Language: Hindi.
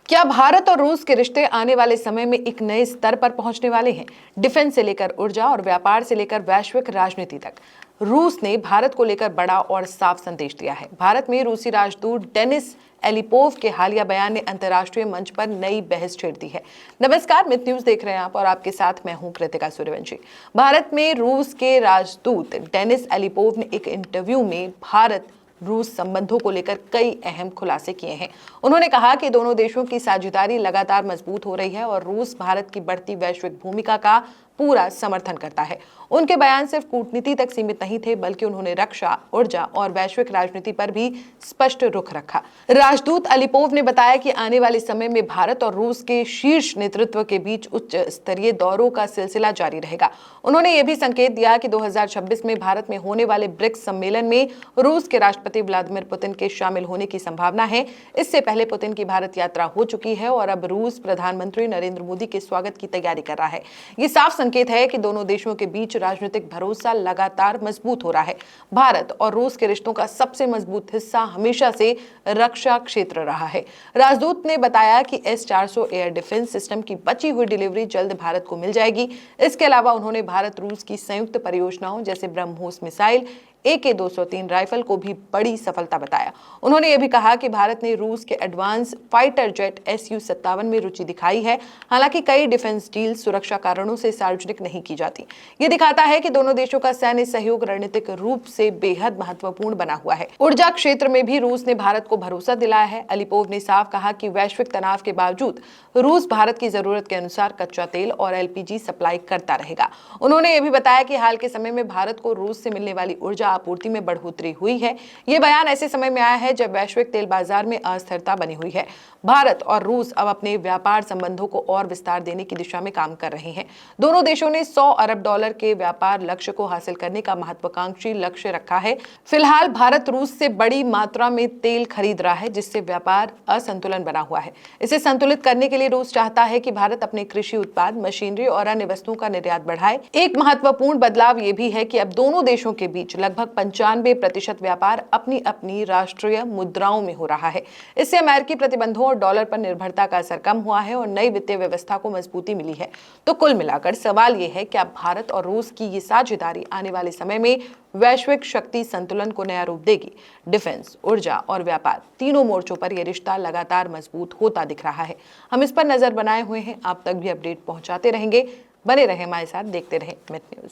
क्या भारत और रूस के रिश्ते आने वाले समय में एक नए स्तर पर पहुंचने वाले हैं? डिफेंस से लेकर ऊर्जा और व्यापार से लेकर वैश्विक राजनीति तक रूस ने भारत को लेकर बड़ा और साफ संदेश दिया है। भारत में रूसी राजदूत डेनिस एलिपोव के हालिया बयान ने अंतर्राष्ट्रीय मंच पर नई बहस छेड़ दी है। नमस्कार, मित न्यूज देख रहे हैं आप और आपके साथ मैं हूं कृतिका सूर्यवंशी। भारत में रूस के राजदूत डेनिस एलिपोव ने एक इंटरव्यू में भारत रूस संबंधों को लेकर कई अहम खुलासे किए हैं। उन्होंने कहा कि दोनों देशों की साझेदारी लगातार मजबूत हो रही है और रूस भारत की बढ़ती वैश्विक भूमिका का पूरा समर्थन करता है। उनके बयान सिर्फ कूटनीति तक सीमित नहीं थे, बल्कि उन्होंने रक्षा, ऊर्जा और वैश्विक राजनीति पर भी स्पष्ट रुख रखा। राजदूत अलिपोव ने बताया कि आने वाले समय में भारत और रूस के शीर्ष नेतृत्व के बीच उच्च स्तरीय दौरों का सिलसिला जारी रहेगा। उन्होंने यह भी संकेत दिया कि 2026 में भारत में होने वाले ब्रिक्स सम्मेलन में रूस के राष्ट्रपति व्लादिमीर पुतिन के शामिल होने की संभावना है। इससे पहले पुतिन की भारत यात्रा हो चुकी है और अब रूस प्रधानमंत्री नरेंद्र मोदी के स्वागत की तैयारी कर रहा है। ये साफ संकेत है कि दोनों देशों के बीच राजनीतिक भरोसा लगातार मजबूत हो रहा है। भारत और रूस के रिश्तों का सबसे मजबूत हिस्सा हमेशा से रक्षा क्षेत्र रहा है। राजदूत ने बताया कि S-400 एयर डिफेंस सिस्टम की बची हुई डिलीवरी जल्द भारत को मिल जाएगी। इसके अलावा उन्होंने भारत रूस की संयुक्त परियोजनाओं जैसे ब्रह्मोस मिसाइल, AK-203 राइफल को भी बड़ी सफलता बताया। उन्होंने यह भी कहा कि भारत ने रूस के एडवांस फाइटर जेट Su-57 में रुचि दिखाई है। हालांकि कई डिफेंस डील सुरक्षा कारणों से सार्वजनिक नहीं की जाती। ये दिखाता है कि दोनों देशों का सैन्य सहयोग रणनीतिक रूप से बेहद महत्वपूर्ण बना हुआ है। ऊर्जा क्षेत्र में भी रूस ने भारत को भरोसा दिलाया है। अलिपोव ने साफ कहा कि वैश्विक तनाव के बावजूद रूस भारत की जरूरत के अनुसार कच्चा तेल और LPG सप्लाई करता रहेगा। उन्होंने यह भी बताया कि हाल के समय में भारत को रूस से मिलने वाली ऊर्जा आपूर्ति में बढ़ोतरी हुई है। यह बयान ऐसे समय में आया है जब वैश्विक तेल बाजार में अस्थिरता बनी हुई है। भारत और रूस अब अपने व्यापार संबंधों को और विस्तार देने की दिशा में काम कर रहे हैं। दोनों देशों ने $100 अरब के व्यापार लक्ष्य को हासिल करने का महत्वाकांक्षी लक्ष्य रखा है। फिलहाल भारत रूस से बड़ी मात्रा में तेल खरीद रहा है, जिससे व्यापार असंतुलन बना हुआ है। इसे संतुलित करने के लिए रूस चाहता है कि भारत अपने कृषि उत्पाद, मशीनरी और अन्य वस्तुओं का निर्यात बढ़ाए। एक महत्वपूर्ण बदलाव यह भी है कि अब दोनों देशों के बीच लगभग 95% व्यापार अपनी अपनी राष्ट्रीय मुद्राओं में हो रहा है। इससे अमेरिकी प्रतिबंधों और डॉलर पर निर्भरता का असर कम हुआ है और नई वित्तीय व्यवस्था को मजबूती मिली है। तो कुल मिलाकर सवाल यह है कि अब भारत और रूस की ये साझेदारी आने वाले समय में वैश्विक शक्ति संतुलन को नया रूप देगी। डिफेंस, ऊर्जा और व्यापार तीनों मोर्चों पर यह रिश्ता लगातार मजबूत होता दिख रहा है। हम इस पर नजर बनाए हुए हैं, आप तक भी अपडेट पहुंचाते रहेंगे। बने रहे हमारे साथ, देखते रहे मित न्यूज।